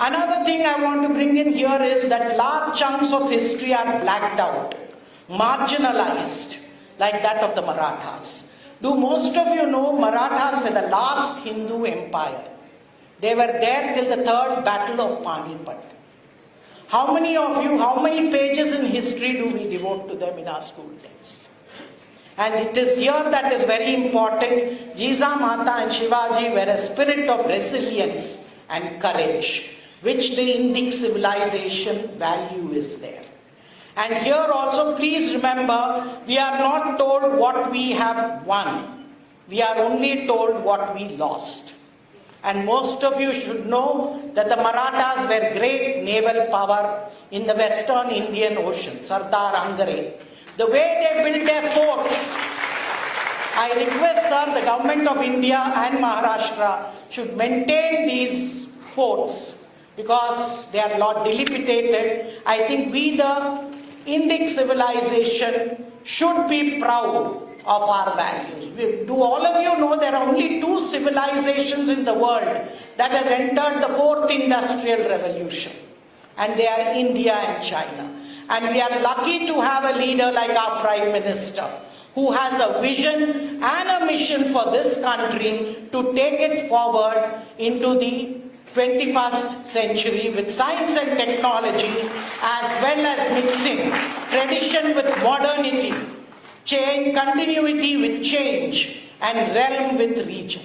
Another thing I want to bring in here is that large chunks of history are blacked out, marginalized, like that of the Marathas. Do most of you know Marathas were the last Hindu empire? They were there till the third battle of Panipat. How many of you, how many pages in history do we devote to them in our school days? And it is here that is very important. Jizamata and Shivaji were a spirit of resilience and courage, which the Indic civilization value is there. And here also, please remember, we are not told what we have won. We are only told what we lost. And most of you should know that the Marathas were great naval power in the Western Indian Ocean, Sardar Angare. The way they built their forts, I request, sir, the government of India and Maharashtra should maintain these forts because they are not dilapidated. I think we, the Indic civilization, should be proud of our values. Do all of you know there are only two civilizations in the world that has entered the fourth industrial revolution? And they are India and China. And we are lucky to have a leader like our Prime Minister who has a vision and a mission for this country to take it forward into the 21st century with science and technology, as well as mixing tradition with modernity, continuity with change, and realm with region.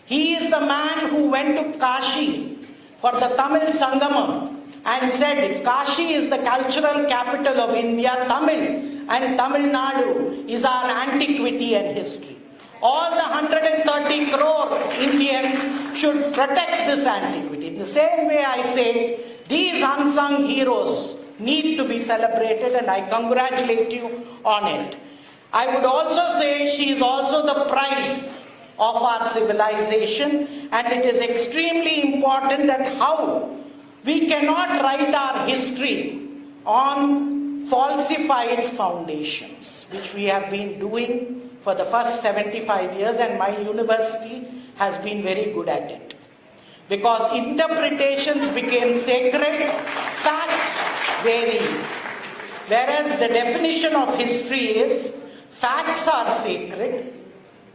He is the man who went to Kashi for the Tamil Sangamam and said, if Kashi is the cultural capital of India, Tamil and Tamil Nadu is our antiquity and history. All the 130 crore Indians should protect this antiquity. In the same way, I say, these unsung heroes need to be celebrated, and I congratulate you on it. I would also say she is also the pride of our civilization, and it is extremely important that how we cannot write our history on falsified foundations, which we have been doing for the first 75 years, and my university has been very good at it. Because interpretations became sacred, facts vary. Whereas the definition of history is, facts are sacred,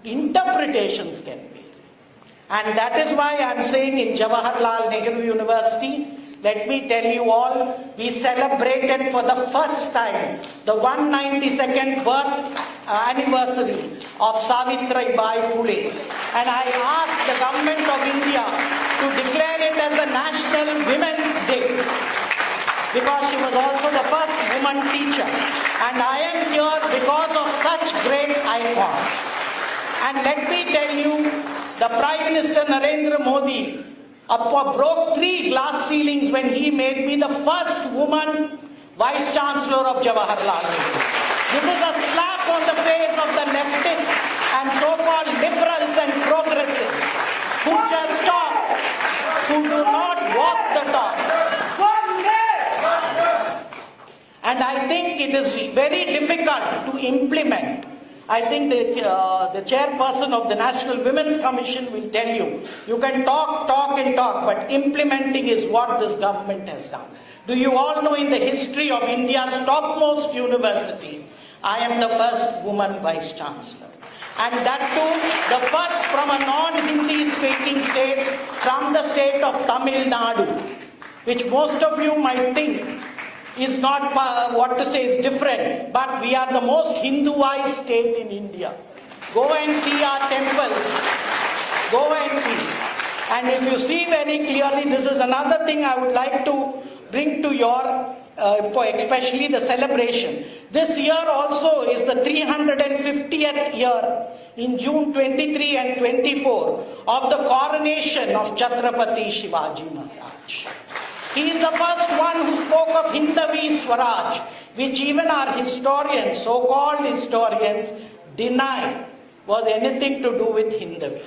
interpretations can vary. And that is why I am saying in Jawaharlal Nehru University, let me tell you all, we celebrated for the first time the 192nd birth anniversary of Savitribai Phule. And I asked the government of India to declare it as the National Women's Day, because she was also the first woman teacher. And I am here because of such great icons. And let me tell you, the Prime Minister Narendra Modi broke 3 glass ceilings when he made me the first woman Vice Chancellor of Jawaharlal Nehru. This is a slap on the face of the leftists and so-called liberals and progressives who just talk, who do not walk the talk. And I think it is very difficult to implement. I think the chairperson of the National Women's Commission will tell you, you can talk, but implementing is what this government has done. Do you all know in the history of India's topmost university, I am the first woman Vice Chancellor. And that too, the first from a non-Hindi speaking state, from the state of Tamil Nadu, which most of you might think is not, is different, but we are the most Hinduized state in India. Go and see our temples. Go and see. And if you see very clearly, this is another thing I would like to bring to your, especially the celebration. This year also is the 350th year in June 23 and 24 of the coronation of Chhatrapati Shivaji Maharaj. He is the first one who spoke of Hindavi Swaraj, which even our historians, so-called historians, deny was anything to do with Hindavi,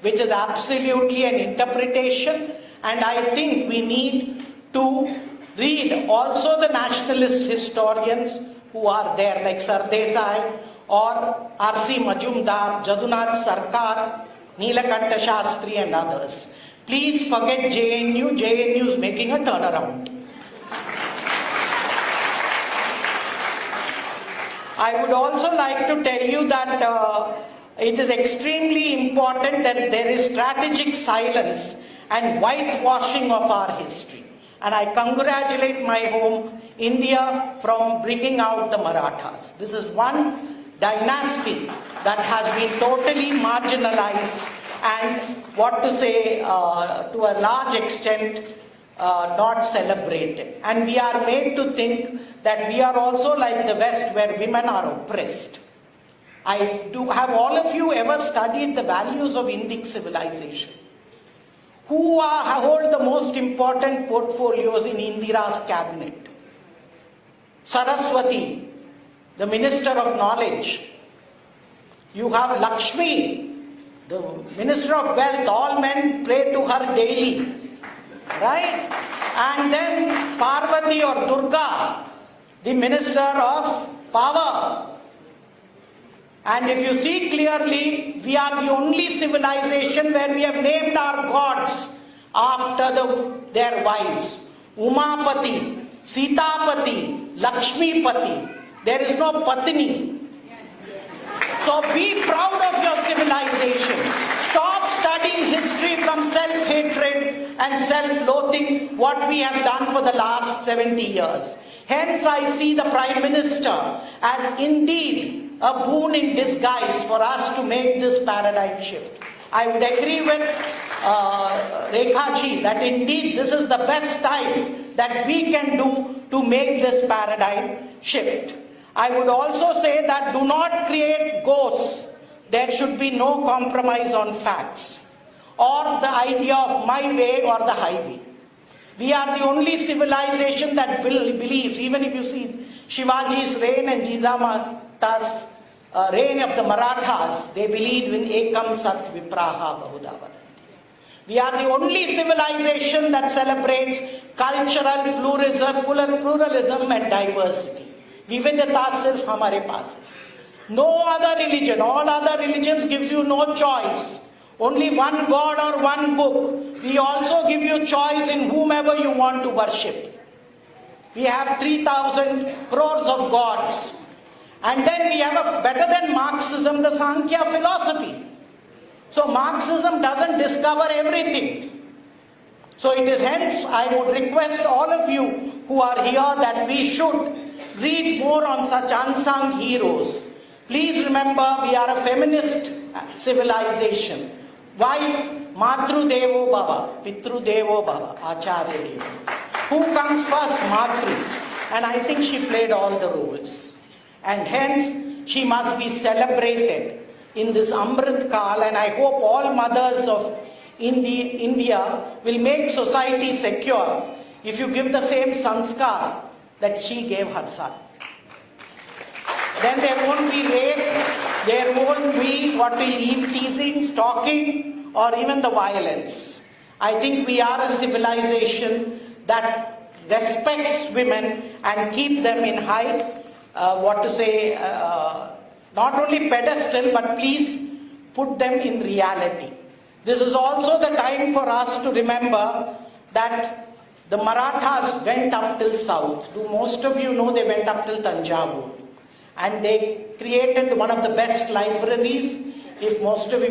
which is absolutely an interpretation. And I think we need to read also the nationalist historians who are there, like Sardesai or R.C. Majumdar, Jadunath Sarkar, Neelakanta Shastri and others. Please forget JNU. JNU is making a turnaround. I would also like to tell you that it is extremely important that there is strategic silence and whitewashing of our history. And I congratulate my home, India, from bringing out the Marathas. This is one dynasty that has been totally marginalized and, what to say, to a large extent, not celebrated. And we are made to think that we are also like the West, where women are oppressed. Have all of you ever studied the values of Indic civilization? Who hold the most important portfolios in Indira's cabinet? Saraswati, the Minister of Knowledge. You have Lakshmi, the Minister of Wealth. All men pray to her daily. Right? And then Parvati or Durga, the Minister of Power. And if you see clearly, we are the only civilization where we have named our gods after their wives. Umapati, Sitapati, Lakshmipati. There is no Patini. So be proud of your civilization. Stop studying history from self-hatred and self-loathing, what we have done for the last 70 years. Hence, I see the Prime Minister as indeed a boon in disguise for us to make this paradigm shift. I would agree with Rekha ji that indeed this is the best time that we can do to make this paradigm shift. I would also say that do not create ghosts. There should be no compromise on facts or the idea of my way or the highway. We are the only civilization that believes, even if you see Shivaji's reign and Jijamata's reign of the Marathas, they believed in Ekam Sat Vipraha Bahuda Vadanti. We are the only civilization that celebrates cultural pluralism and diversity. Vividata sirf hamare paas hai. No other religion, all other religions gives you no choice. Only one God or one book. We also give you choice in whomever you want to worship. We have 3,000 crores of gods. And then we have a better than Marxism, the Sankhya philosophy. So Marxism doesn't discover everything. So it is hence I would request all of you who are here that we should read more on such unsung heroes. Please remember, we are a feminist civilization. Why? Matru Devo Bhava, Pitru Devo Bhava, Acharya Devo. Who comes first? Matru. And I think she played all the roles. And hence, she must be celebrated in this Amrit Kal. And I hope all mothers of India will make society secure if you give the same sanskar that she gave her son. Then there won't be rape, there won't be eve teasing, stalking, or even the violence. I think we are a civilization that respects women and keep them in high, not only pedestal, but please put them in reality. This is also the time for us to remember that the Marathas went up till south. Do most of you know they went up till Tanjavur? And they created one of the best libraries. If most of you